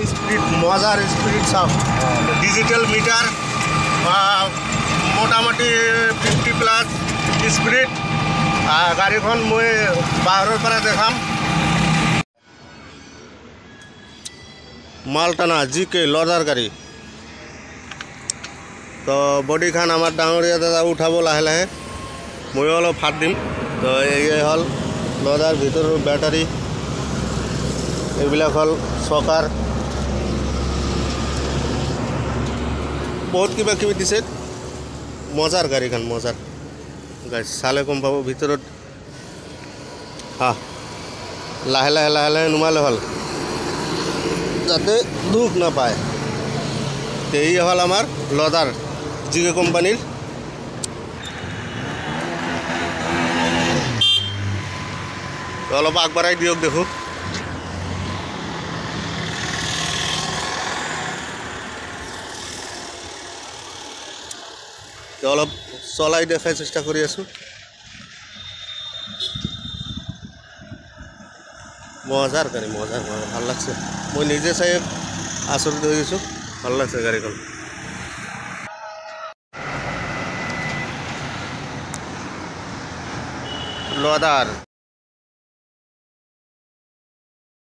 speed মজাৰ speed সব digital metre মোটামুটি 50+ স্পিড গাড়ীখন মই বাহিৰৰ পৰা দেখাম মালটানা জিকে লদাৰ গাড়ী তো বডিখান আমাৰ ডাঙৰীয়া দাদা উঠাব লাহে লাহে ময়ো অলপ হাত দিম তো এই হ'ল লদাৰ ভিতৰৰ বেটাৰী এইবিলাক হ'ল চকাৰ বহুত কিবা কিবি দিছে মজাৰ গাড়ীখান মজাৰ গাড়ী চালে গম পাব ভিতৰত হা লাহে লাহে লাহে লাহে নুমালে হ'ল যাতে দুখ নাপায় এই হ'ল আমাৰ লদাৰ জিকে কোম্পানীৰ অলপ আগবঢ়াই দিয়ক দেখো অলপ চলাই দেখাই চেষ্টা কৰি আছো মজাৰ গাড়ী মজাৰ ভাল লাগছে মই নিজে চাই আচৰিত হৈ গৈছোঁ ভাল লাগছে গাড়ীখন লদাৰ